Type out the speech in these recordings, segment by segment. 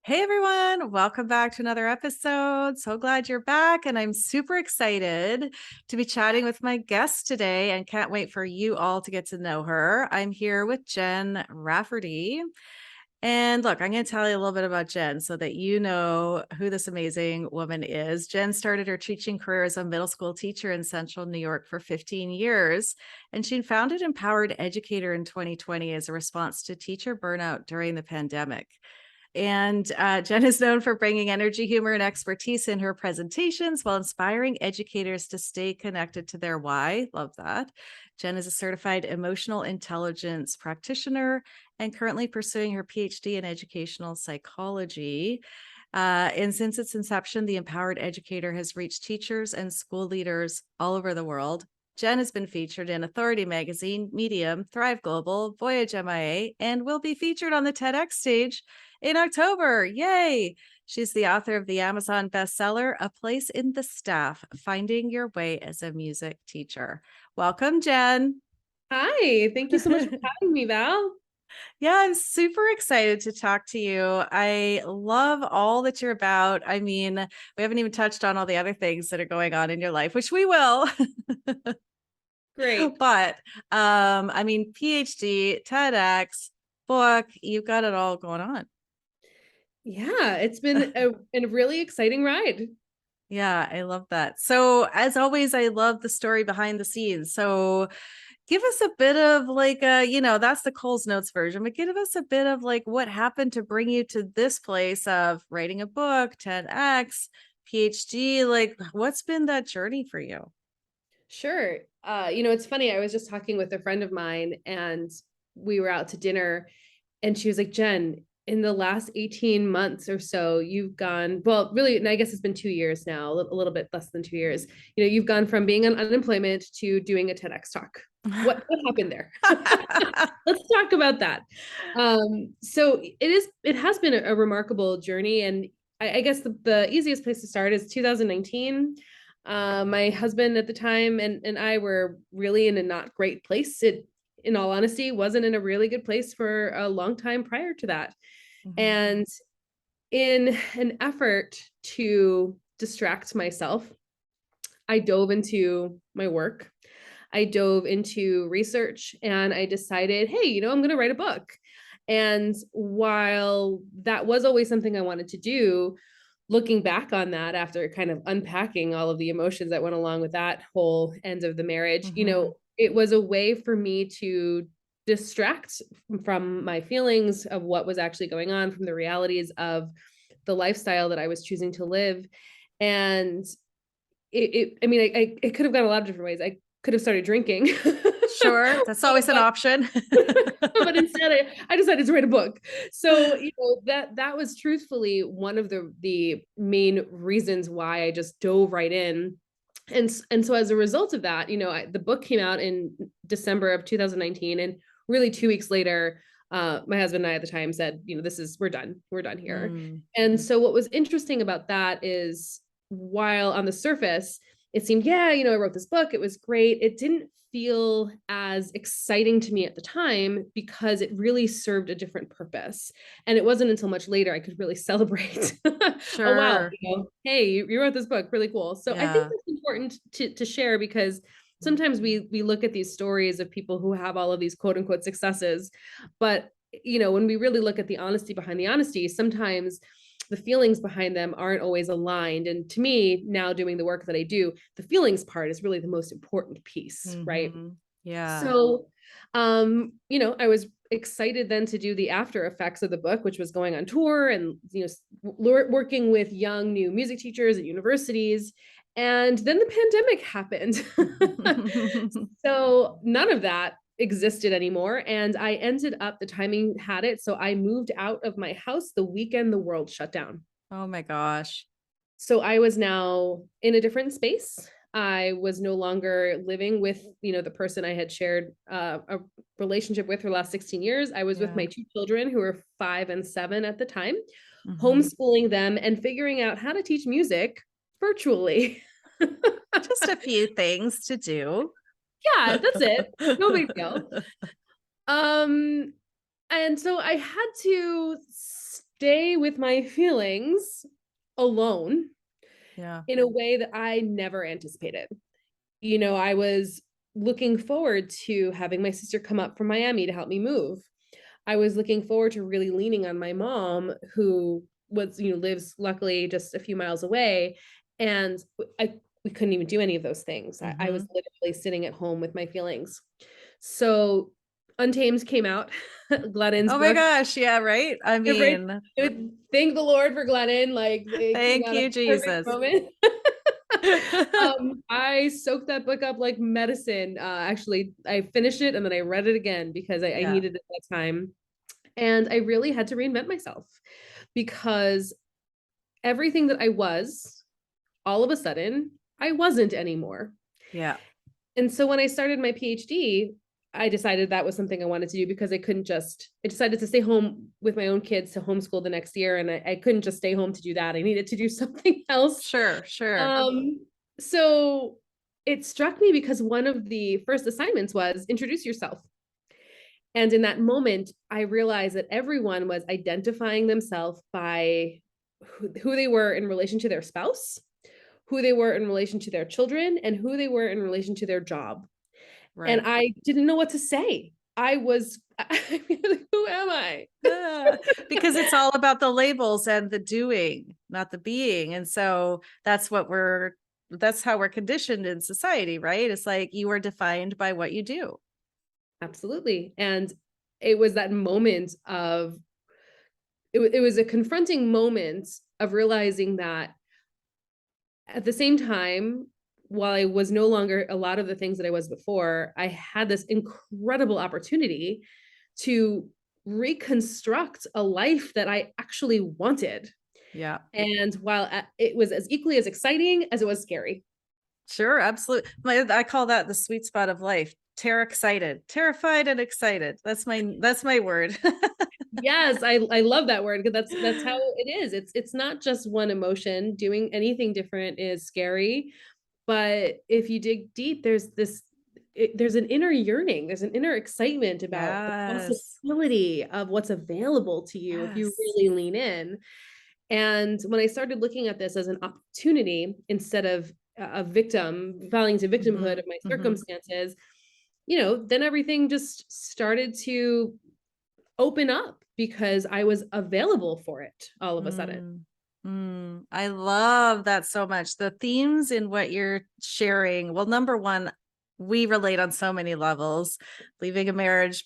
Hey everyone, welcome back to another episode. So glad you're back, and I'm super excited to be chatting with my guest today and can't wait for you all to get to know her. I'm here with Jen Rafferty. And look, I'm going to tell you a little bit about Jen so that you know who this amazing woman is. Jen started her teaching career as a middle school teacher in central New York for 15 years, and she founded Empowered Educator in 2020 as a response to teacher burnout during the pandemic. And Jen is known for bringing energy, humor, and expertise in her presentations while inspiring educators to stay connected to their why. Love that. Jen is a certified emotional intelligence practitioner and currently pursuing her PhD in educational psychology. And since its inception, the Empowered Educator has reached teachers and school leaders all over the world. Jen has been featured in Authority Magazine, Medium, Thrive Global, Voyage MIA, and will be featured on the TEDx stage in October. Yay! She's the author of the Amazon bestseller, A Place in the Staff, Finding Your Way as a Music Teacher. Welcome, Jen. Hi, thank you so much for having me, Val. Yeah, I'm super excited to talk to you. I love all that you're about. I mean, we haven't even touched on all the other things that are going on in your life, which we will. Great. But I mean, PhD, TEDx, book, you've got it all going on. Yeah, it's been a really exciting ride. Yeah, I love that. So, as always, I love the story behind the scenes. So, give us a bit of that's the Coles Notes version, but give us a bit of like what happened to bring you to this place of writing a book, 10x, PhD. Like, what's been that journey for you? Sure. It's funny. I was just talking with a friend of mine and we were out to dinner and she was like, Jen, in the last 18 months or so, you've gone, well, really, and I guess it's been 2 years now, a little bit less than 2 years. You've gone from being on unemployment to doing a TEDx talk. What happened there? Let's talk about that. So it has been a remarkable journey. And I guess the easiest place to start is 2019. My husband at the time and I were really in a not great place. It, in all honesty, wasn't in a really good place for a long time prior to that. Mhm. And in an effort to distract myself, I dove into my work. I dove into research and I decided, hey, I'm going to write a book. And while that was always something I wanted to do, looking back on that after kind of unpacking all of the emotions that went along with that whole end of the marriage, Mhm. it was a way for me to distract from my feelings of what was actually going on, from the realities of the lifestyle that I was choosing to live. And I mean, it could have gone a lot of different ways. I could have started drinking. Sure, that's always an but option. but instead I decided to write a book. So that was truthfully one of the main reasons why I just dove right in. And so as a result of that, the book came out in December of 2019, and really 2 weeks later, my husband and I at the time said, we're done here. Mm. And so what was interesting about that is, while on the surface it seemed, yeah, I wrote this book, it was great, it didn't feel as exciting to me at the time because it really served a different purpose. And it wasn't until much later I could really celebrate, oh, wow, Sure. hey, you wrote this book, really cool. So I think Yeah. that's important to share, because sometimes we look at these stories of people who have all of these quote unquote successes, but when we really look at the honesty behind the honesty, sometimes the feelings behind them aren't always aligned. And to me, now doing the work that I do, the feelings part is really the most important piece, right? Hmm. Yeah. So, I was excited then to do the after effects of the book, which was going on tour and, working with young new music teachers at universities. And then the pandemic happened. So none of that existed anymore. And I ended up, the timing had it. So I moved out of my house the weekend the world shut down. Oh my gosh. So I was now in a different space. I was no longer living with, the person I had shared a relationship with for the last 16 years. I was with Yeah. my two children, who were 5 and 7 at the time, Hmm. homeschooling them and figuring out how to teach music virtually. Just a few things to do. Yeah, that's it. No big deal. Um, and so I had to stay with my feelings alone Yeah. in a way that I never anticipated. I was looking forward to having my sister come up from Miami to help me move. I was looking forward to really leaning on my mom, who lives luckily just a few miles away. And we couldn't even do any of those things. I was Mm-hmm. literally sitting at home with my feelings. So Untamed came out, Glennon's Oh my book. gosh. Yeah. Right. I Right. mean, Thank the Lord for Glennon. Like it came thank out at you, the perfect Jesus. moment. I soaked that book up like medicine. Actually, I finished it and then I read it again because I Yeah. needed it that time. And I really had to reinvent myself because everything that I was, all of a sudden, I wasn't anymore. Yeah. And so when I started my PhD, I decided that was something I wanted to do because I decided to stay home with my own kids to homeschool the next year. And I couldn't just stay home to do that. I needed to do something else. Sure. Sure. So it struck me because one of the first assignments was introduce yourself. And in that moment, I realized that everyone was identifying themselves by who they were in relation to their spouse, who they were in relation to their children, and who they were in relation to their job. And Right. I didn't know what to say. Who am I? Yeah, because it's all about the labels and the doing, not the being. And so that's how we're conditioned in society, right? It's like you are defined by what you do. Absolutely. And it was that moment of, it was a confronting moment of realizing that at the same time, while I was no longer a lot of the things that I was before, I had this incredible opportunity to reconstruct a life that I actually wanted. Yeah. And while it was as equally as exciting as it was scary. Sure, absolutely. I call that the sweet spot of life. Excited, terrified and excited. That's my word. Yes, I love that word because that's how it is. It's not just one emotion. Doing anything different is scary, but if you dig deep, there's an inner yearning, there's an inner excitement about the Yes. possibility of what's available to you if you Yes. really lean in. And when I started looking at this as an opportunity instead of a victim, falling to victimhood Hmm. of my Hmm. circumstances, then everything just started to open up because I was available for it all of a sudden. Mm, I love that so much. The themes in what you're sharing. Well, number one, we relate on so many levels. Leaving a marriage,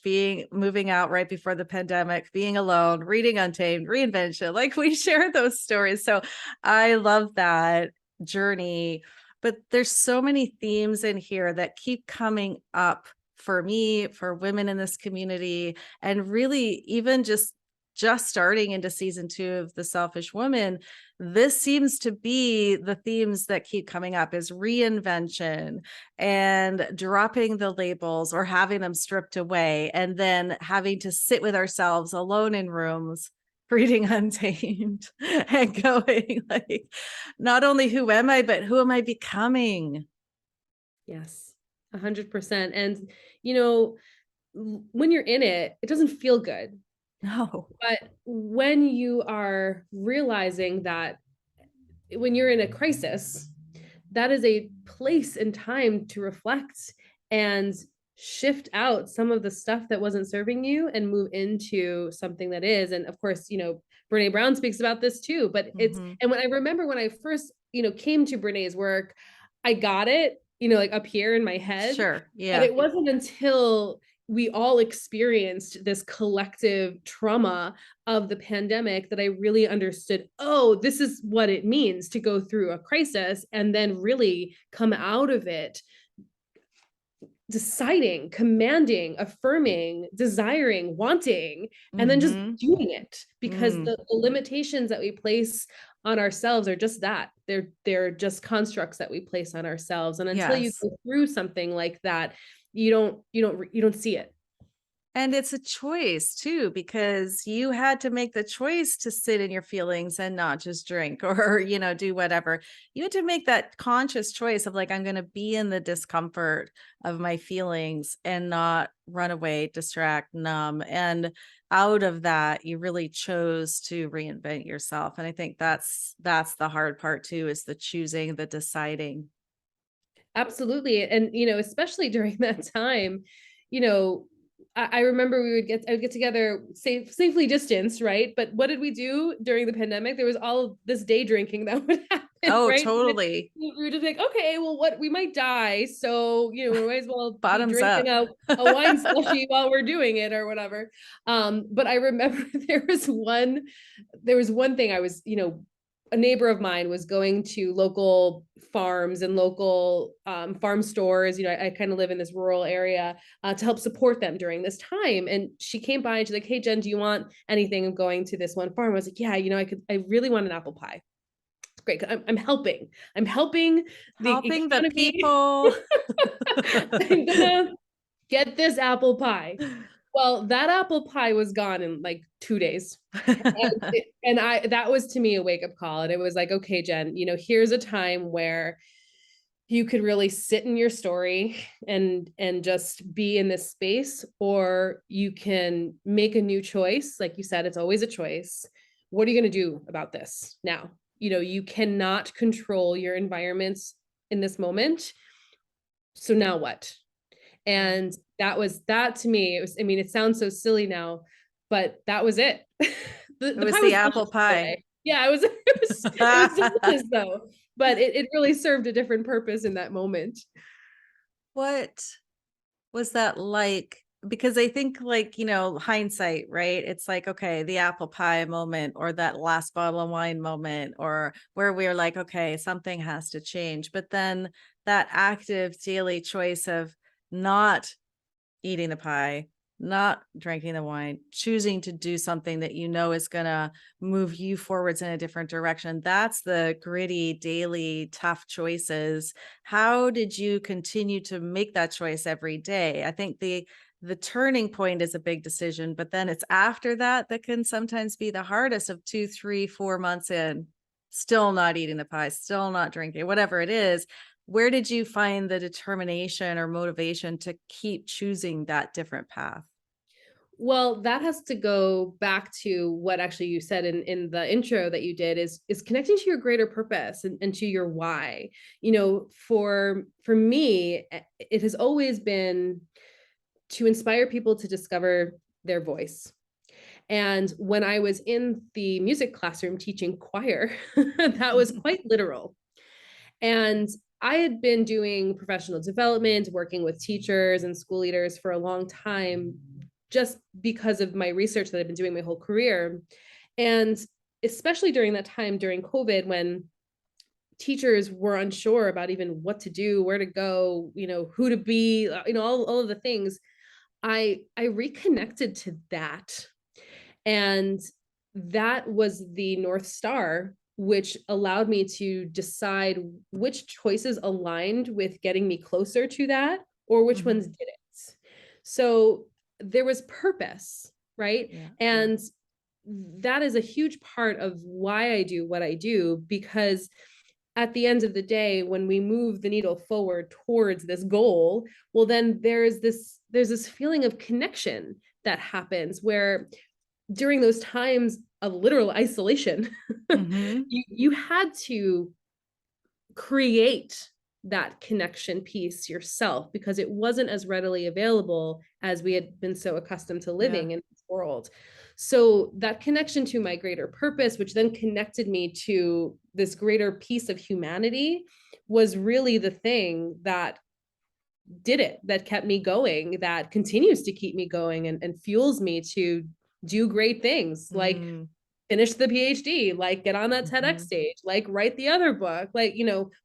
moving out right before the pandemic, being alone, reading Untamed, reinvention. Like we share those stories. So I love that journey. But there's so many themes in here that keep coming up for me, for women in this community, and really even just starting into season 2 of The Selfish Woman, this seems to be the themes that keep coming up is reinvention and dropping the labels or having them stripped away, and then having to sit with ourselves alone in rooms reading Untamed and going like, not only who am I, but who am I becoming? Yes, 100%. And, you know, when you're in it, it doesn't feel good. No. But when you are realizing that when you're in a crisis, that is a place and time to reflect and shift out some of the stuff that wasn't serving you and move into something that is. And of course, Brene Brown speaks about this too. But Mm-hmm. and when I remember when I first, came to Brene's work, I got it, like up here in my head. Sure. But Yeah. it wasn't until we all experienced this collective trauma of the pandemic that I really understood, oh, this is what it means to go through a crisis and then really come out of it deciding, commanding, affirming, desiring, wanting, and then just Mm-hmm. doing it because Mm. the limitations that we place on ourselves are just that. They're just constructs that we place on ourselves. And until you Yes. go through something like that, you don't see it. And it's a choice too, because you had to make the choice to sit in your feelings and not just drink or, do whatever. You had to make that conscious choice of like, I'm going to be in the discomfort of my feelings and not run away, distract, numb. And out of that, you really chose to reinvent yourself. And I think that's the hard part too, is the choosing, the deciding. Absolutely. And, especially during that time, you know, I remember I would get together safely distanced, right? But what did we do during the pandemic? There was all of this day drinking that would happen, Oh, right? totally. We were just like, okay, well, what we might die. So, we might as well be Bottoms drinking up. a wine slushy while we're doing it or whatever. But I remember there was one thing I was, a neighbor of mine was going to local farms and local farm stores. I kind of live in this rural area to help support them during this time. And she came by and she's like, "Hey, Jen, do you want anything of going to this one farm?" I was like, "Yeah, I really want an apple pie." It's great. I'm helping. I'm helping the Helping the economy. people. I'm gonna get this apple pie. Well, that apple pie was gone in like 2 days. That was to me a wake up call. And it was like, okay, Jen, here's a time where you could really sit in your story and just be in this space, or you can make a new choice. Like you said, it's always a choice. What are you going to do about this now? You cannot control your environments in this moment. So now what? Yeah. And that to me, it sounds so silly now, but that was it. It The was pie the was apple delicious, by the pie. way. Yeah, it was delicious though, but it really served a different purpose in that moment. What was that like? Because I think, like, hindsight, right? It's like, okay, the apple pie moment or that last bottle of wine moment, or where we're like, okay, something has to change. But then that active daily choice of not eating the pie, not drinking the wine, choosing to do something that is going to move you forwards in a different direction. That's the gritty, daily, tough choices. How did you continue to make that choice every day? I think the turning point is a big decision, but then it's after that that can sometimes be the hardest, of 2, 3, 4 months in, still not eating the pie, still not drinking, whatever it is. Where did you find the determination or motivation to keep choosing that different path? Well, that has to go back to what actually you said in the intro that you did, is connecting to your greater purpose and to your why. For me, it has always been to inspire people to discover their voice. And when I was in the music classroom teaching choir, that was quite literal. And I had been doing professional development, working with teachers and school leaders for a long time, just because of my research that I've been doing my whole career. And especially during that time, during COVID, when teachers were unsure about even what to do, where to go, who to be, all of the things, I reconnected to that. And that was the North Star, which allowed me to decide which choices aligned with getting me closer to that, or which ones Mhm. didn't. So there was purpose, right? Yeah, yeah. And that is a huge part of why I do what I do, because at the end of the day, when we move the needle forward towards this goal, well, then there's this feeling of connection that happens, where during those times of literal isolation, Mhm. you had to create that connection piece yourself, because it wasn't as readily available as we had been so accustomed to Yeah. living in this world. So that connection to my greater purpose, which then connected me to this greater piece of humanity, was really the thing that did it, that kept me going, that continues to keep me going, and fuels me to do great things, like Mm. finish the PhD, like get on that TEDx Mhm. stage, like write the other book, like,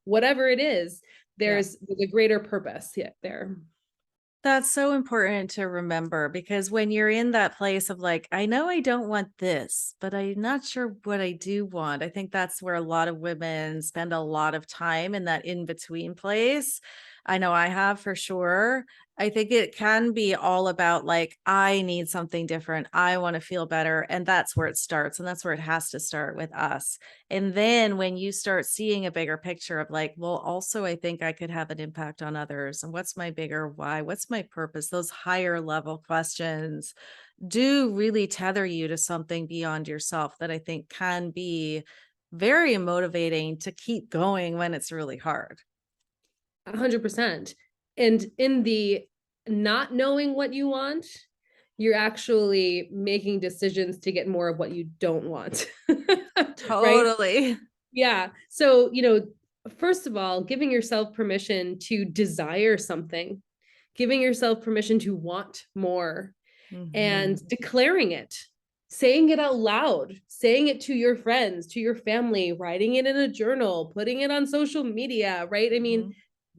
whatever it is, Yeah. there's a greater purpose there. That's so important to remember, because when you're in that place of like, I know I don't want this, but I'm not sure what I do want. I think that's where a lot of women spend a lot of time, in that in between place. I know I have, for sure. I think it can be all about like, I need something different. I want to feel better. And that's where it starts. And that's where it has to start with us. And then when you start seeing a bigger picture of like, well, also, I think I could have an impact on others. And what's my bigger why? What's my purpose? Those higher level questions, do really tether you to something beyond yourself that I think can be very motivating to keep going when it's really hard. 100%. And in the not knowing what you want, you're actually making decisions to get more of what you don't want. Right? Totally. Yeah. So, first of all, giving yourself permission to desire something, giving yourself permission to want more, and Mhm. declaring it, saying it out loud, saying it to your friends, to your family, writing it in a journal, putting it on social media, right? I mean, Mhm.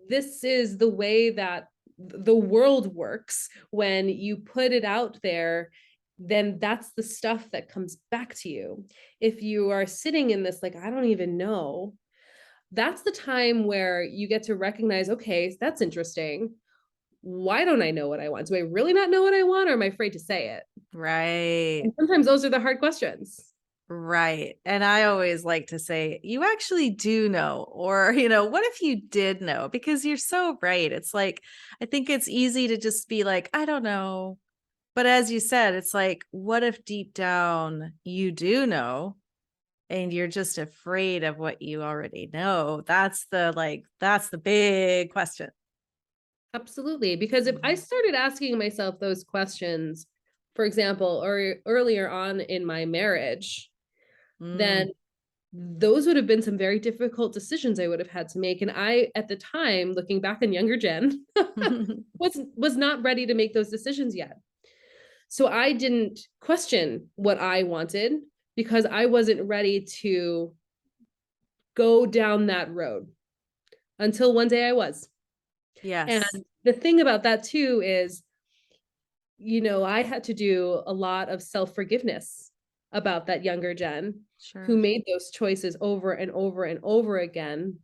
this is the way that the world works. When you put it out there, then that's the stuff that comes back to you. If you are sitting in this, like, I don't even know, that's the time where you get to recognize, okay, that's interesting. Why don't I know what I want? Do I really not know what I want, or am I afraid to say it? Right. And sometimes those are the hard questions. Right. And I always like to say, you actually do know. Or, what if you did know? Because you're so right. It's like, I think it's easy to just be like, I don't know. But as you said, it's like, what if deep down you do know and you're just afraid of what you already know? That's the big question. Absolutely. Because if I Mhm. started asking myself those questions, for example, or earlier on in my marriage, then Mm. those would have been some very difficult decisions I would have had to make. And I, at the time, looking back on younger Jen, was not ready to make those decisions yet. So I didn't question what I wanted because I wasn't ready to go down that road until one day I was. And Yes. the thing about that too is, I had to do a lot of self-forgiveness about that younger Jen who Sure. made those choices over and over and over again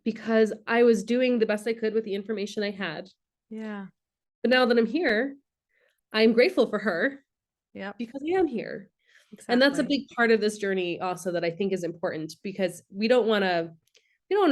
because I was doing the best I could with the information I had. Yeah. But now that I'm here, I'm grateful for her Yep. because I am here. And that's a Exactly. big part of this journey also that I think is important because we don't want to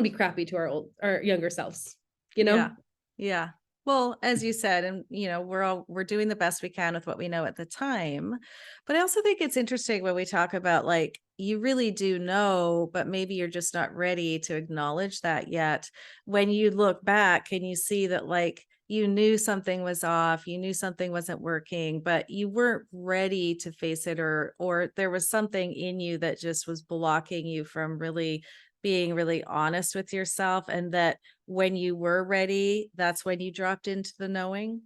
be crappy to our younger selves, you Yeah. know? Yeah. Well, as you said, and we're doing the best we can with what we know at the time. But I also think it's interesting when we talk about like you really do know, but maybe you're just not ready to acknowledge that yet. When you look back and you see that like you knew something was off, you knew something wasn't working, but you weren't ready to face it, or there was something in you that just was blocking you from really being really honest with yourself, and that when you were ready, that's when you dropped into the knowing?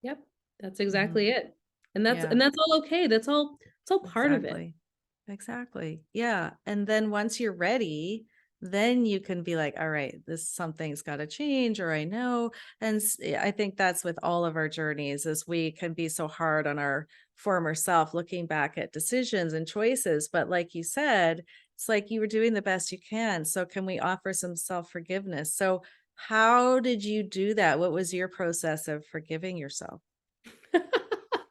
Yep. That's Mhm. exactly it. And that's Yeah, and that's all okay. It's all part of it. exactly. Exactly. Yeah, and then once you're ready, then you can be like, "All right, this something's gotta change," or "I know." And I think that's with all of our journeys is we can be so hard on our former self looking back at decisions and choices, but like you said, it's like you were doing the best you can, so can we offer some self-forgiveness? So, how did you do that? What was your process of forgiving yourself?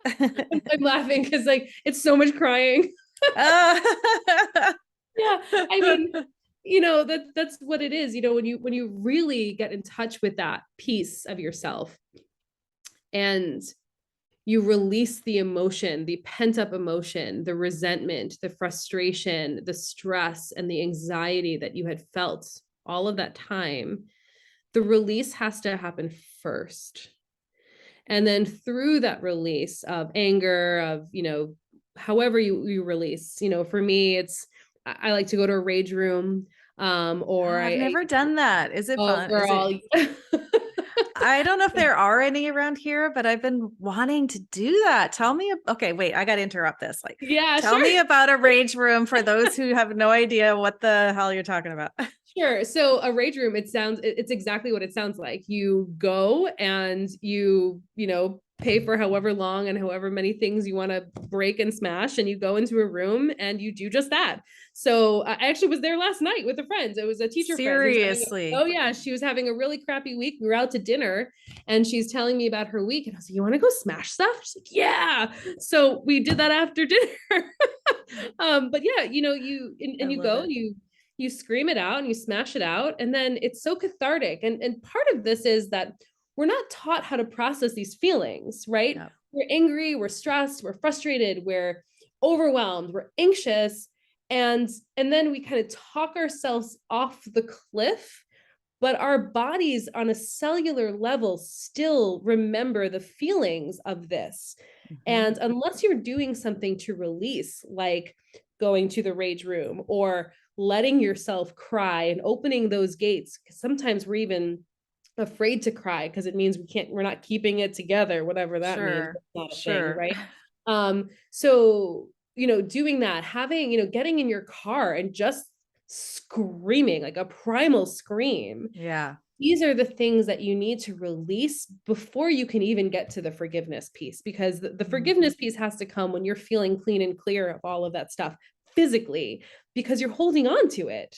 I'm laughing because like it's so much crying. Ah. Yeah. I mean, that's what it is. When you really get in touch with that piece of yourself and you release the emotion, the pent up emotion, the resentment, the frustration, the stress, and the anxiety that you had felt all of that time, the release has to happen first. And then through that release of anger, of, however you release, for me, I like to go to a rage room. Oh, Or I've I, never done that. Is it oh, fun? Is it girl. I don't know if there are any around here, but I've been wanting to do that. Tell me okay, wait, I gotta interrupt this. Like, Yeah, tell sure. me about a rage room for those who have no idea what the hell you're talking about. Sure. So a rage room, it's exactly what it sounds like. You go and you pay for however long and however many things you want to break and smash, and you go into a room and you do just that. So I actually was there last night with a friend. It was a teacher friend who's oh Seriously. yeah, she was having a really crappy week. We were out to dinner and she's telling me about her week. And I was like, you want to go smash stuff? She's like, yeah. So we did that after dinner. But yeah, I and you love go it. and you scream it out and you smash it out, and then it's so cathartic. And part of this is that we're not taught how to process these feelings, right? No. we're angry, we're stressed, we're frustrated, we're overwhelmed, we're anxious, and then we kind of talk ourselves off the cliff, but our bodies on a cellular level still remember the feelings of this. Mhm. And unless you're doing something to release, like going to the rage room or letting yourself cry and opening those gates, because sometimes we're even afraid to cry because it means we're not keeping it together, whatever that means. Sure. That's not a thing, Sure. right? So, doing that, having, getting in your car and just screaming like a primal scream, Yeah. these are the things that you need to release before you can even get to the forgiveness piece, because the Mm. forgiveness piece has to come when you're feeling clean and clear of all of that stuff physically, because you're holding on to it.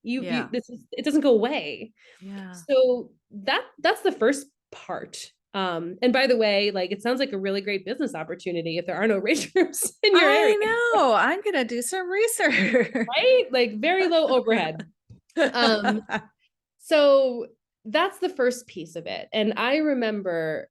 Yeah. It doesn't go away. Yeah. So that's the first part. And by the way, like, it sounds like a really great business opportunity if there are no rage rooms in your area, I know. I'm gonna do some research. right? Like, very low overhead. Um, so that's the first piece of it. And I remember,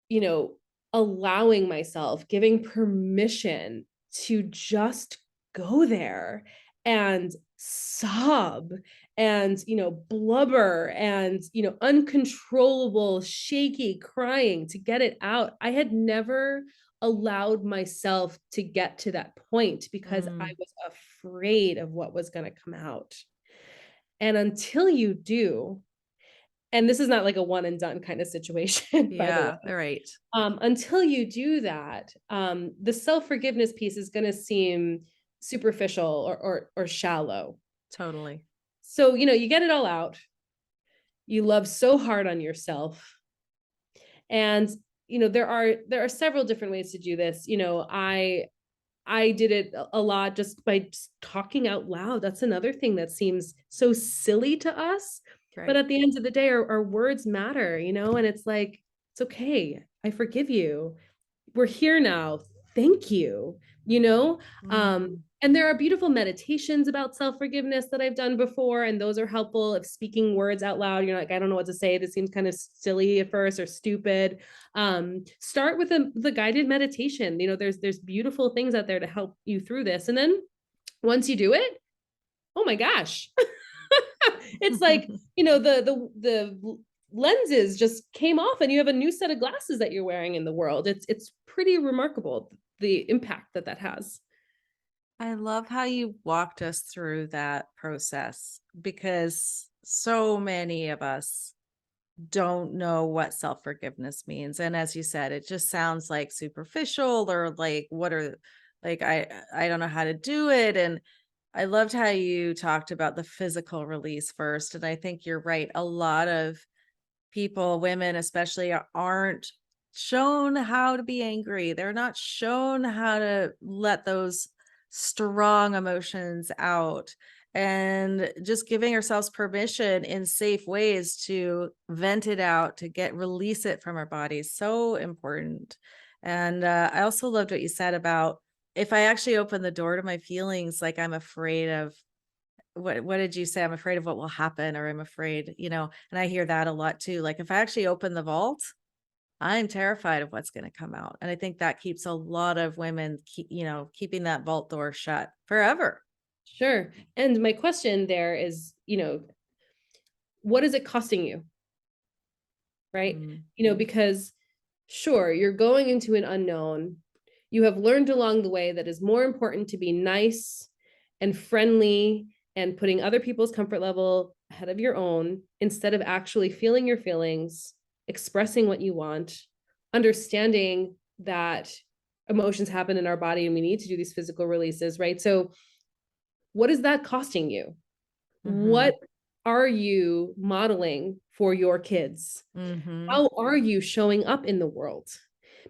you know, allowing myself, giving permission to just go there and sob and, blubber and, uncontrollable, shaky crying to get it out. I had never allowed myself to get to that point because I Mm, was afraid of what was going to come out. And until you do, and this is not like a one and done kind of situation, by the way, yeah, right. until you do that, the self-forgiveness piece is going to seem superficial or shallow. Totally. So, you get it all out. You love so hard on yourself. And, there are several different ways to do this. I did it a lot just by just talking out loud. That's another thing that seems so silly to us. But Right. at the end of the day, our words matter, and it's like, it's okay. I forgive you. We're here now. Thank you. You know, Mm, and there are beautiful meditations about self-forgiveness that I've done before, and those are helpful. If speaking words out loud, you're like, I don't know what to say, this seems kind of silly at first or stupid. Start with the guided meditation. There's beautiful things out there to help you through this. And then once you do it, oh my gosh, it's like, the lenses just came off and you have a new set of glasses that you're wearing in the world. It's pretty remarkable, the impact that has. I love how you walked us through that process because so many of us don't know what self-forgiveness means. And as you said, it just sounds like superficial or like what are like I don't know how to do it. And I loved how you talked about the physical release first. And I think you're right. A lot of people, women especially, aren't shown how to be angry. They're not shown how to let those strong emotions out. And just giving ourselves permission in safe ways to vent it out, to release it from our bodies, so important. And I also loved what you said about if I actually open the door to my feelings, like I'm afraid of what did you say? I'm afraid of what will happen, or I'm afraid, and I hear that a lot too. Like if I actually open the vault, I'm terrified of what's going to come out. And I think that keeps a lot of women keeping that vault door shut forever. Sure. And my question there is, what is it costing you? Right? Mm, Because sure, you're going into an unknown. You have learned along the way that is more important to be nice and friendly and putting other people's comfort level ahead of your own instead of actually feeling your feelings, expressing what you want, understanding that emotions happen in our body and we need to do these physical releases, right? So, what is that costing you? mm-hmm, What are you modeling for your kids? mm-hmm, How are you showing up in the world?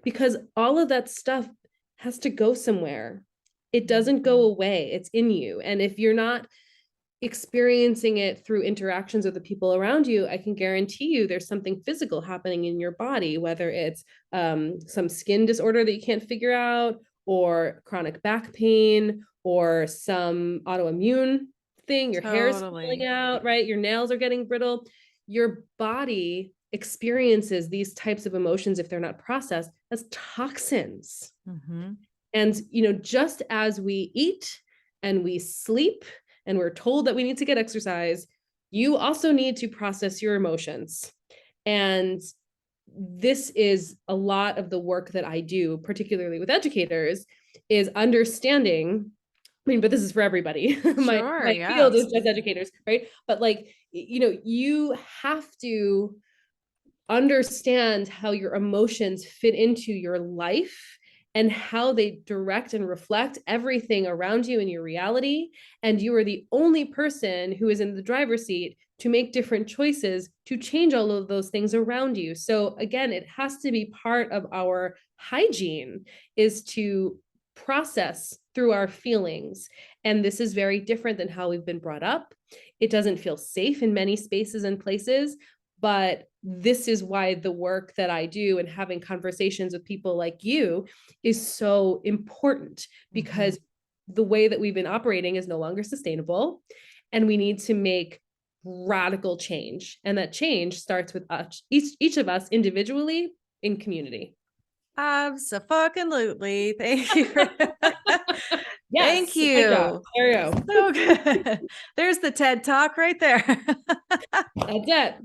Because all of that stuff has to go somewhere. It doesn't go away. It's in you. And if you're not experiencing it through interactions with the people around you, I can guarantee you there's something physical happening in your body, whether it's some skin disorder that you can't figure out, or chronic back pain, or some autoimmune thing. Your hair is falling totally. out, right? Your nails are getting brittle. Your body experiences these types of emotions, if they're not processed, as toxins. Mm-hmm. And, just as we eat and we sleep and we're told that we need to get exercise, you also need to process your emotions. And this is a lot of the work that I do, particularly with educators, is understanding. I mean, but this is for everybody. Sure. My field is Yes. just educators, right? But like, you have to understand how your emotions fit into your life and how they direct and reflect everything around you in your reality. And you are the only person who is in the driver's seat to make different choices to change all of those things around you. So again, it has to be part of our hygiene, is to process through our feelings. And this is very different than how we've been brought up. It doesn't feel safe in many spaces and places, but this is why the work that I do and having conversations with people like you is so important, Mm-hmm. because the way that we've been operating is no longer sustainable, and we need to make radical change. And that change starts with us, each of us individually, in community. Absolutely. Thank you. Thank Yes, good job. you. There you go. So good. There's the TED Talk right there. That's it.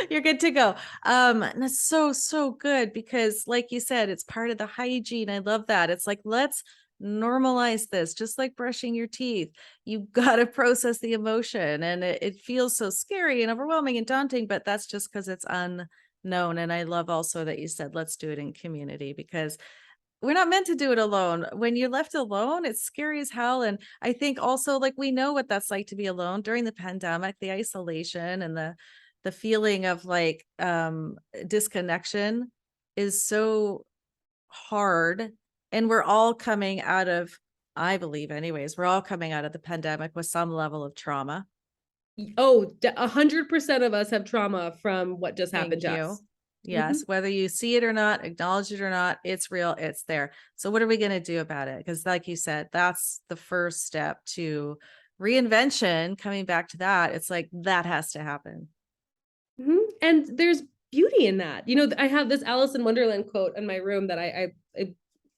You're good to go. And that's so good because, like you said, it's part of the hygiene. I love that. It's like, let's normalize this, just like brushing your teeth. You got to process the emotion, and it feels so scary and overwhelming and daunting, but that's just because it's unknown. And I love also that you said, let's do it in community, because we're not meant to do it alone. When you're left alone, it's scary as hell. And I think also, like, we know what that's like to be alone during the pandemic, the isolation and the feeling of like disconnection is so hard. And we're all coming out of, I believe anyways, we're all coming out of the pandemic with some level of trauma. Oh, 100% of us have trauma from what just happened Thank to you. us. Mhm. Yes, whether you see it or not, acknowledge it or not, it's real, it's there. So what are we going to do about it? Because like you said, that's the first step to reinvention. Coming back to that, it's like that has to happen. And there's beauty in that. I have this Alice in Wonderland quote in my room that I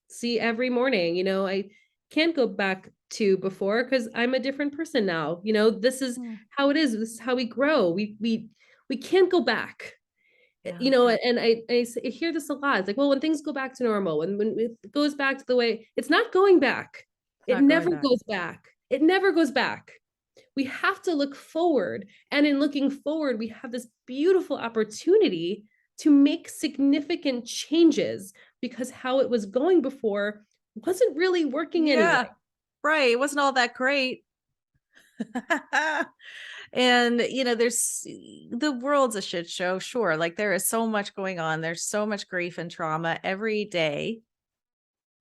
see every morning. I can't go back to before because I'm a different person now. This is Hmm. how it is. This is how we grow. We can't go back. Yeah, And I hear this a lot. It's like, well, when things go back to normal, when it goes back to the way, it's not going back. it's It not going never back. goes back. It never goes back. We have to look forward. And in looking forward, we have this beautiful opportunity to make significant changes, because how it was going before wasn't really working anyway. Yeah, right. It wasn't all that great. And there's the world's a shit show, sure. Like there is so much going on. There's so much grief and trauma every day.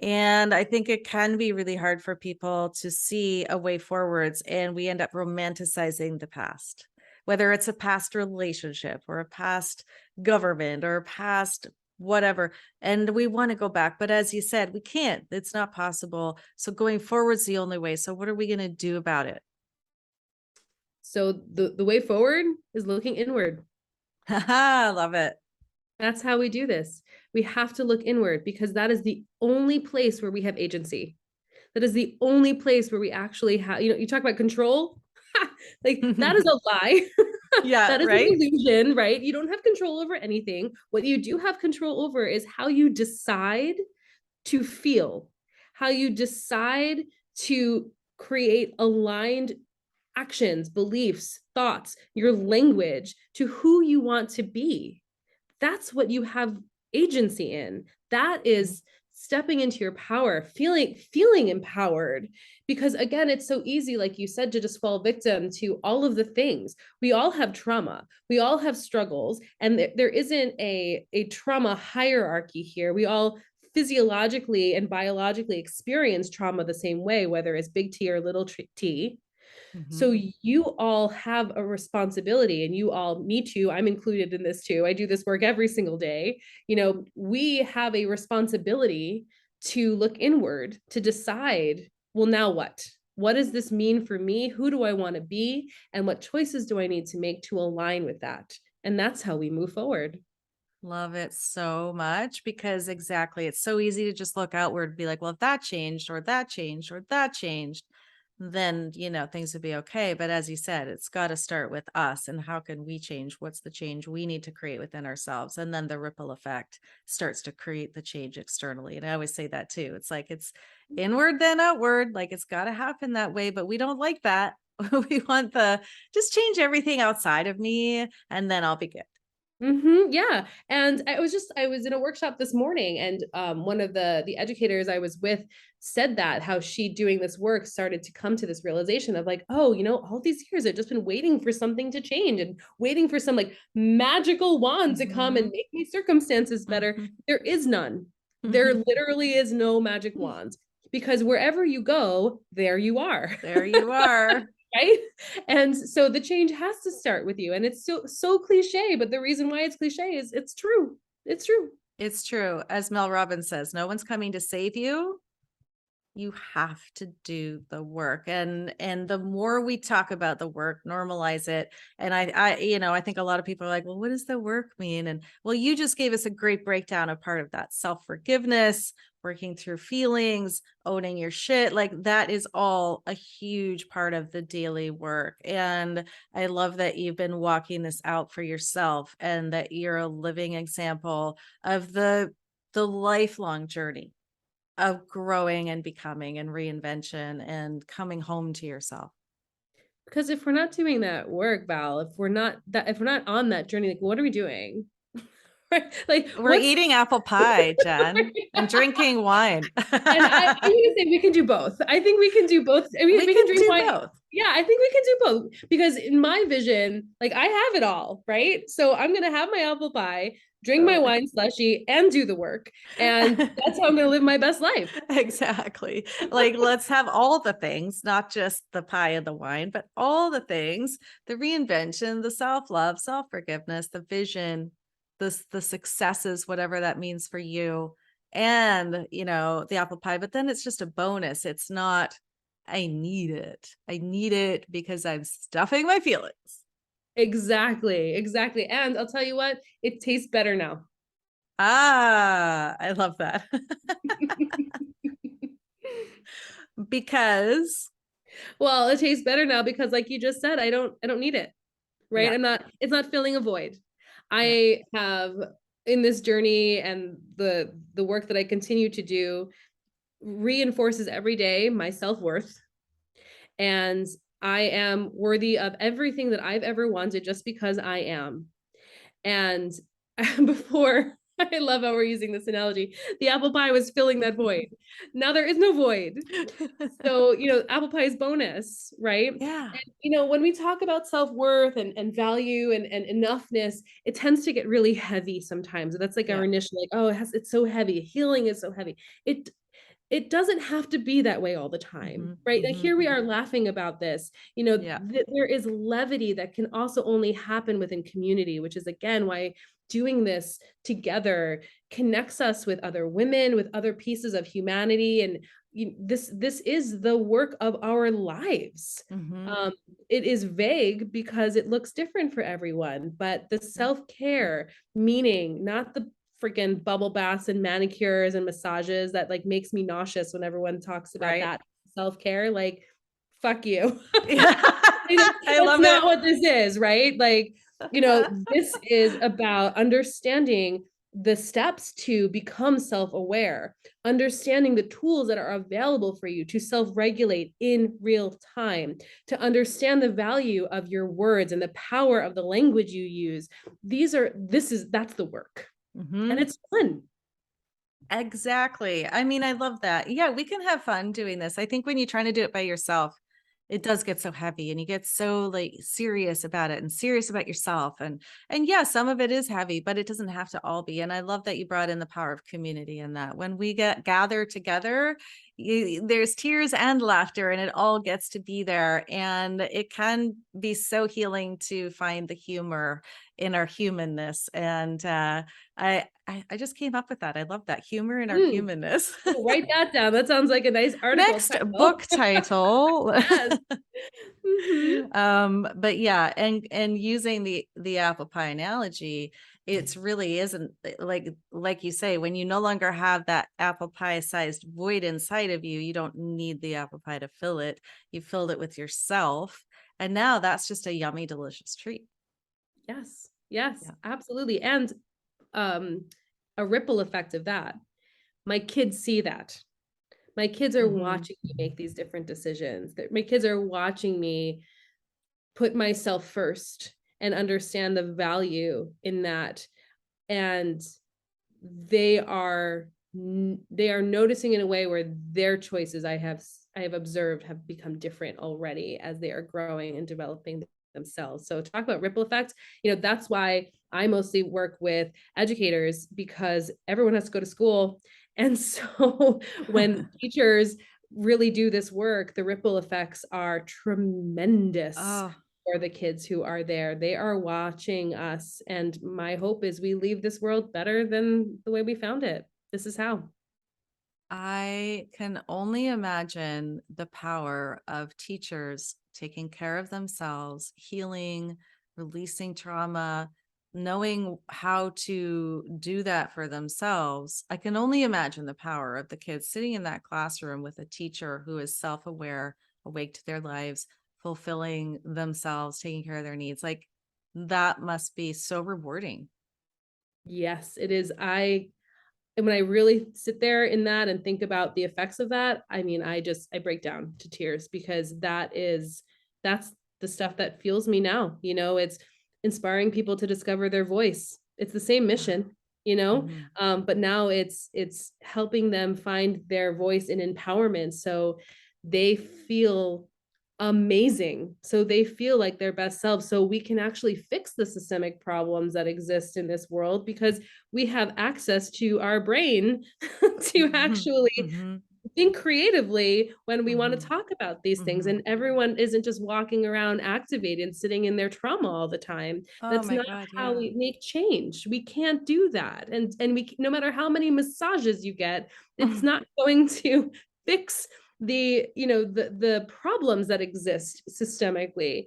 And I think it can be really hard for people to see a way forwards, and we end up romanticizing the past, whether it's a past relationship or a past government or a past whatever. And we want to go back. But as you said, we can't. It's not possible. So going forward's the only way. So what are we going to do about it? So the way forward is looking inward. Haha, love it. That's how we do this. We have to look inward, because that is the only place where we have agency. That is the only place where we actually have, you talk about control. Like, that is a lie. Yeah, That is an right? illusion, right? You don't have control over anything. What you do have control over is how you decide to feel, how you decide to create aligned actions, beliefs, thoughts, your language to who you want to be. That's what you have agency in. That is stepping into your power, feeling empowered. Because again, it's so easy, like you said, to just fall victim to all of the things. We all have trauma, we all have struggles, and there isn't a trauma hierarchy here. We all physiologically and biologically experience trauma the same way, whether it's big T or little t. Mhm. So you all have a responsibility, and you all, me too, I'm included in this too. I do this work every single day. We have a responsibility to look inward, to decide, well, now what? What does this mean for me? Who do I want to be? And what choices do I need to make to align with that? And that's how we move forward. Love it so much because exactly, it's so easy to just look outward and be like, well, if that changed or that changed or that changed, then, things would be okay. But as you said, it's got to start with us and how can we change? What's the change we need to create within ourselves? And then the ripple effect starts to create the change externally. And I always say that too. It's like it's inward, then outward. Like it's got to happen that way, but we don't like that. We want the just change everything outside of me and then I'll be good. Yeah. And I was in a workshop this morning, and one of the educators I was with said that how she, doing this work, started to come to this realization of like, oh, all these years I've just been waiting for something to change and waiting for some like magical wand to come and Mhm. make my circumstances better. Mhm. There is none. There Mhm. literally is no magic wand, because wherever you go, there you are. There you are. Right? And so the change has to start with you. And it's so cliche, but the reason why it's cliche is it's true. It's true. It's true. As Mel Robbins says, no one's coming to save you. You have to do the work. And the more we talk about the work, normalize it. And I think a lot of people are like, well, what does the work mean? And well, you just gave us a great breakdown of part of that: self-forgiveness, working through feelings, owning your shit. Like that is all a huge part of the daily work. And I love that you've been walking this out for yourself and that you're a living example of the lifelong journey of growing and becoming and reinvention and coming home to yourself. Because if we're not doing that work, Val, if we're not on that journey, like what are we doing? Right? Like We're what's eating apple pie, Jen, and drinking wine. And I'm gonna say we can do both. I think we can do both. I mean, We we can can drink do wine. both. Yeah, I think we can do both, because in my vision, like I have it all, right? So I'm gonna have my apple pie, drink my Totally. wine slushy, and do the work, and that's how I'm gonna live my best life. Exactly. Like, let's have all the things, not just the pie and the wine, but all the things: the reinvention, the self-love, self-forgiveness, the vision, the successes, whatever that means for you, and the apple pie. But then it's just a bonus. It's not, I need it. I need it because I'm stuffing my feelings. Exactly, exactly. And I'll tell you what, it tastes better now. Ah, I love that. Because Well, it tastes better now because, like you just said, I don't need it. Right? yeah, It's not filling a void. yeah. I have, in this journey and the work that I continue to do, reinforces every day my self-worth, and I am worthy of everything that I've ever wanted just because I am. And before, I love how we're using this analogy. The apple pie was filling that void. Now there is no void. So, apple pie is bonus, right? Yeah. And, when we talk about self-worth and value and enoughness, it tends to get really heavy sometimes. That's like our Yeah. initial, like, oh, it's so heavy. Healing is so heavy. It doesn't have to be that way all the time, Mhm, right? Like mhm. here we are laughing about this. Yeah. There is levity that can also only happen within community, which is again why doing this together connects us with other women, with other pieces of humanity, and this is the work of our lives. Mhm. Um, it is vague because it looks different for everyone, but the Yeah. self-care meaning, not the freaking bubble baths and manicures and massages that like makes me nauseous when everyone talks about Right? that self-care, like fuck you. Yeah. I That's love not it. what this is, right? Like, this is about understanding the steps to become self-aware, understanding the tools that are available for you to self-regulate in real time, to understand the value of your words and the power of the language you use. That's the work. And Mhm. it's fun. Exactly. I mean, I love that. Yeah, we can have fun doing this. I think when you're trying to do it by yourself, it does get so heavy and you get so like serious about it and serious about yourself. And yeah, some of it is heavy, but it doesn't have to all be. And I love that you brought in the power of community in that. When we get gathered together, there's tears and laughter and it all gets to be there. And it can be so healing to find the humor in our humanness. And I just came up with that. I love that, humor in our Mm. humanness. Write that down. That sounds like a nice article Next title. book title. Yes. Mhm. But yeah, and using the apple pie analogy, it's really isn't like you say, when you no longer have that apple pie sized void inside of you, you don't need the apple pie to fill it. You filled it with yourself. And now that's just a yummy, delicious treat. Yes. Yes, Yeah. absolutely, and, um, a ripple effect of that. My kids see that. My kids are Hmm. watching me make these different decisions. My kids are watching me put myself first and understand the value in that, and they are they are noticing in a way where their choices I have observed have become different already as they are growing and developing themselves. So talk about ripple effect. That's why I mostly work with educators, because everyone has to go to school. And so when teachers really do this work, the ripple effects are tremendous Oh, for the kids who are there. They are watching us. And my hope is we leave this world better than the way we found it. This is how. I can only imagine the power of teachers taking care of themselves, healing, releasing trauma, knowing how to do that for themselves. I can only imagine the power of the kids sitting in that classroom with a teacher who is self aware, awake to their lives, fulfilling themselves, taking care of their needs. Like that must be so rewarding. Yes, it is. And when I really sit there in that and think about the effects of that, I mean, I break down to tears, because that's the stuff that fuels me now. It's inspiring people to discover their voice. It's the same mission, Mhm. but now it's helping them find their voice in empowerment, so they feel amazing. So they feel like their best selves. So we can actually fix the systemic problems that exist in this world, because we have access to our brain to Mhm. actually Mhm. think creatively when we want to Mhm. talk about these things. Mhm. And everyone isn't just walking around activated, sitting in their trauma all the time. Oh That's my not God, how yeah. we make change. We can't do that. And no matter how many massages you get, it's not going to fix the problems that exist systemically.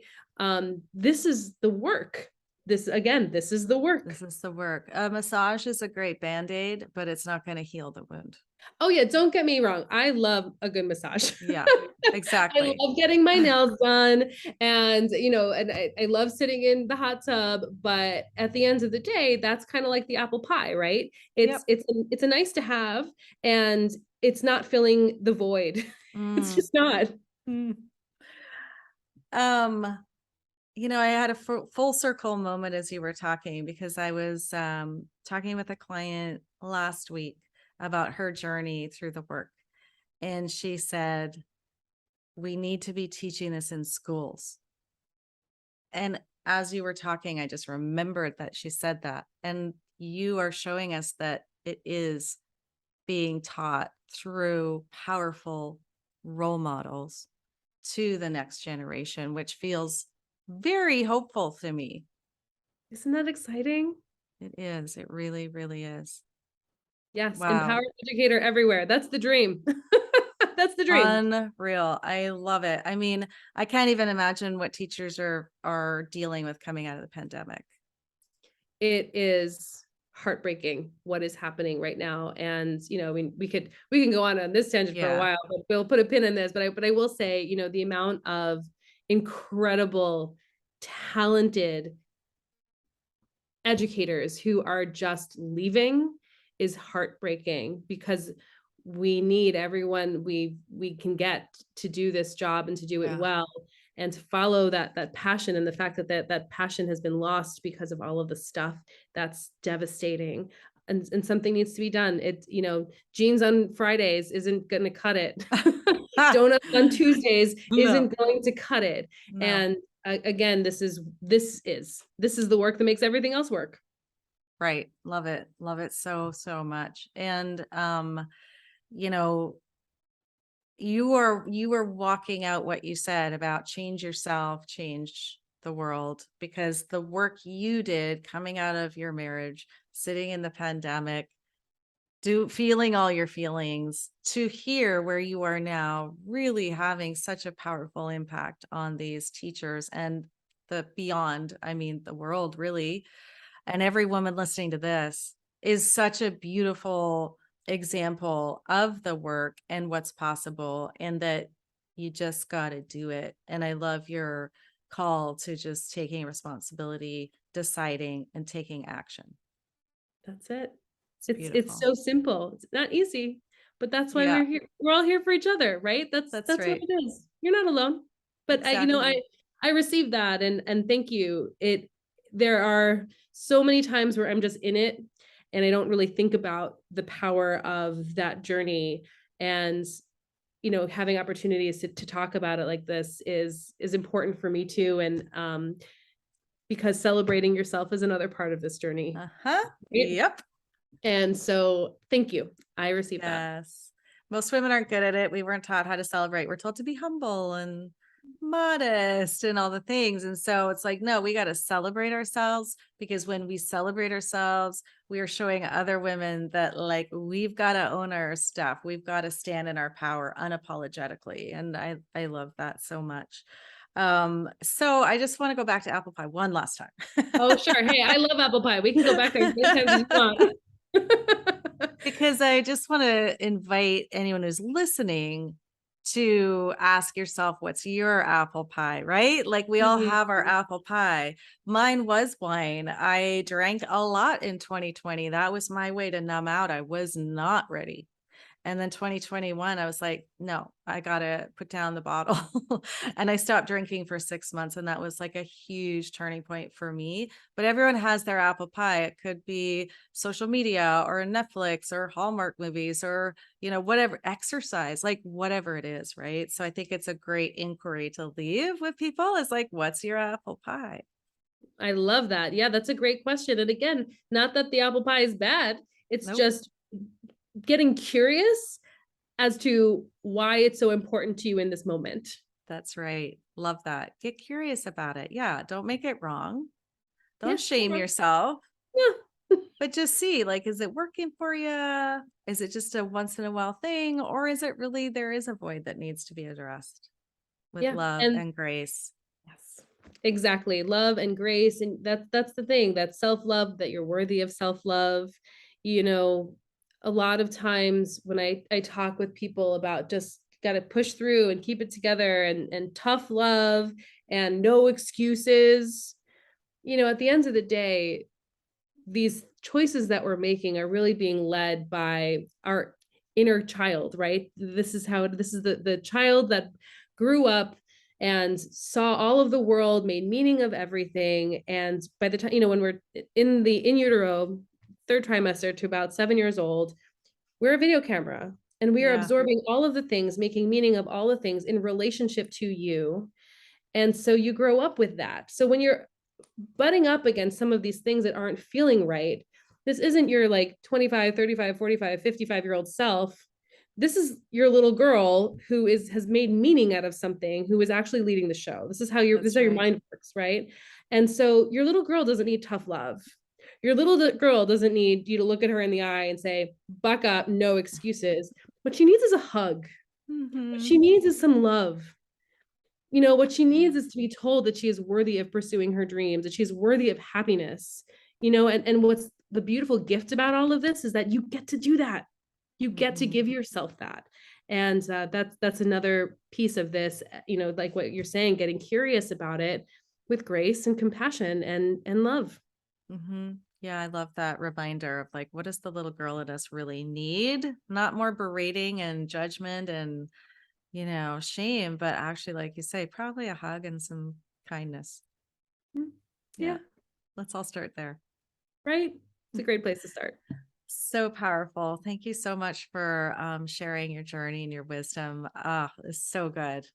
This is the work. This is the work. This is the work. A massage is a great Band-Aid, but it's not gonna heal the wound. Oh yeah, don't get me wrong. I love a good massage. Yeah, I exactly. love getting my nails done, and I love sitting in the hot tub, but at the end of the day, that's kind of like the apple pie, right? It's Yep. it's it's a nice to have, and it's not filling the void. It's Mm. just not. Mm. Um, I had a full circle moment as you were talking because I was talking with a client last week about her journey through the work. And she said, we need to be teaching this in schools. And as you were talking, I just remembered that she said that. And you are showing us that it is being taught through powerful role models to the next generation, which feels very hopeful to me. Isn't that exciting? It is. It really, really is. Yes, Wow. empowered educator everywhere. That's the dream. That's the dream. Unreal. I love it. I mean, I can't even imagine what teachers are dealing with coming out of the pandemic. It is heartbreaking what is happening right now. And we can go on this tangent for a Yeah. while, but we'll put a pin in this. But I will say, the amount of incredible, talented educators who are just leaving is heartbreaking, because we need everyone we can get to do this job and to do it Yeah. well, and to follow that passion. And the fact that passion has been lost because of all of the stuff, that's devastating. And something needs to be done. Jeans on Fridays isn't going to cut it. Donuts on Tuesdays No, isn't going to cut it. no. And again, this is the work that makes everything else work. Right. Love it. Love it so, so much. And you know, you were walking out what you said about change yourself, change the world, because the work you did coming out of your marriage, sitting in the pandemic, feeling all your feelings, to here where you are now, really having such a powerful impact on these teachers and the beyond, I mean, the world really. And every woman listening to this is such a beautiful example of the work and what's possible, and that you just got to do it. And I love your call to just taking responsibility, deciding, and taking action. That's it. It's It's beautiful. so simple. It's not easy, but that's why Yeah, we're here. We're all here for each other, right? that's That's what right. it is. You're not alone. But I, you know, Exactly. I received that, and thank you. There are so many times where I'm just in it and I don't really think about the power of that journey. And having opportunities to talk about it like this is important for me too. And because celebrating yourself is another part of this journey. Uh-huh. Right? Yep. And so thank you. I received that. Yes. Most women aren't good at it. We weren't taught how to celebrate. We're told to be humble and modest and all the things. And so it's like, no, we got to celebrate ourselves, because when we celebrate ourselves, we are showing other women that, like, we've got to own our stuff. We've got to stand in our power unapologetically. And I love that so much. So I just want to go back to apple pie one last Oh, sure. Hey, I love apple pie. We can go back there as many times as you time. want. Because I just want to invite anyone who's listening to ask yourself, what's your apple pie, right? Like, we all have our Mhm. apple pie. Mine was wine. I drank a lot in 2020. That was my way to numb out. I was not ready. And then 2021, I was like, no, I got to put down the bottle. And I stopped drinking for 6 months. And that was like a huge turning point for me. But everyone has their apple pie. It could be social media or Netflix or Hallmark movies or, whatever, exercise, like whatever it is. Right. So I think it's a great inquiry to leave with people, is like, what's your apple pie? I love that. Yeah, that's a great question. And again, not that the apple pie is bad. It's Nope. just getting curious as to why it's so important to you in this moment. That's right. Love that. Get curious about it. Yeah. Don't make it wrong. Yeah. Don't shame Okay. yourself. Yeah. But just see, like, is it working for you? Is it just a once in a while thing? Or is it really, there is a void that needs to be addressed with Yeah. love And and grace? yes, exactly. Love and grace. And that's the thing, that self-love, that you're worthy of self-love. You know, a lot of times when I talk with people about just got to push through and keep it together, and tough love and no excuses, at the end of the day, these choices that we're making are really being led by our inner child, right? This is the child that grew up and saw all of the world, made meaning of everything. And by the time, when we're in utero, third trimester to about 7 years old, we're a video camera, and we are Yeah, absorbing all of the things, making meaning of all the things in relationship to you. And so you grow up with that. So when you're butting up against some of these things that aren't feeling right, this isn't your like 25, 35, 45, 55-year-old self. This is your little girl who has made meaning out of something, who is actually leading the show. This is that's how your right. mind works, right? And so your little girl doesn't need tough love. Your little girl doesn't need you to look at her in the eye and say, buck up, no excuses. What she needs is a hug. What Mm-hmm. she needs is some love. What she Yeah. needs is to be told that she is worthy of pursuing her dreams, that she's worthy of happiness. And what's the beautiful gift about all of this is that you get to do that. You get to Mm-hmm. give yourself that. And that's another piece of this, like what you're saying, getting curious about it with grace and compassion and love. Mm-hmm. Yeah, I love that reminder of, like, what does the little girl in us really need? Not more berating and judgment and, shame, but actually, like you say, probably a hug and some kindness. Mm, Yeah. yeah, Let's all start there. right. It's a great place to start. So powerful. Thank you so much for sharing your journey and your wisdom. Ah, it's so good.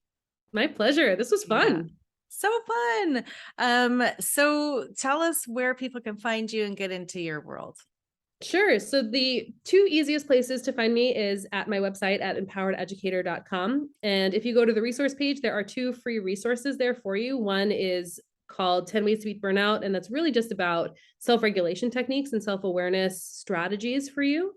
My pleasure. This was Yeah. fun. So fun. So tell us where people can find you and get into your world. Sure. So the two easiest places to find me is at my website at empowerededucator.com. And if you go to the resource page, there are two free resources there for you. One is called 10 Ways to Beat Burnout. And that's really just about self-regulation techniques and self-awareness strategies for you.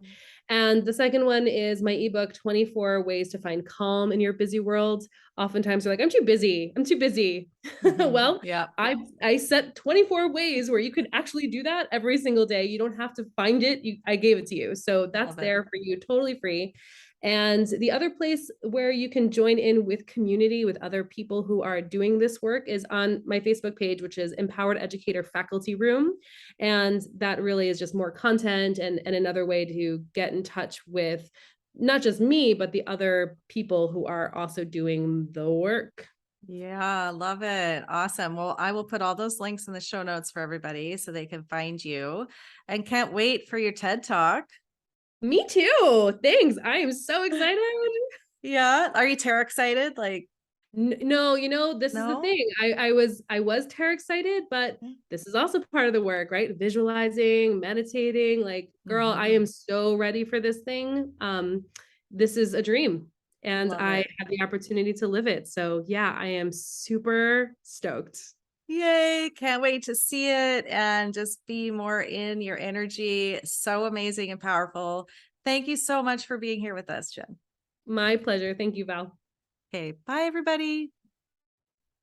And the second one is my ebook, 24 Ways to Find Calm in Your Busy World. Oftentimes they're like, I'm too busy. I'm too busy. Well, Yeah. I set 24 ways where you could actually do that every single day. You don't have to find it. I gave it to you. So that's Love it. there for you, totally free. And the other place where you can join in with community with other people who are doing this work is on my Facebook page, which is Empowered Educator Faculty Room. And that really is just more content and another way to get in touch with not just me, but the other people who are also doing the work. Yeah, love it. Awesome. Well, I will put all those links in the show notes for everybody so they can find you, and can't wait for your TED Talk. Me too. Thanks. I am so excited. Yeah. Are you terror excited? Like, No, this is the no? thing. I was terror excited, but this is also part of the work, right? Visualizing, meditating. Like, girl, I am so ready for this thing. This is a dream, and Love I it. have the opportunity to live it. So yeah, I am super stoked. Yay. Can't wait to see it and just be more in your energy. So amazing and powerful. Thank you so much for being here with us, Jen. My pleasure. Thank you, Val. Okay. Bye, everybody.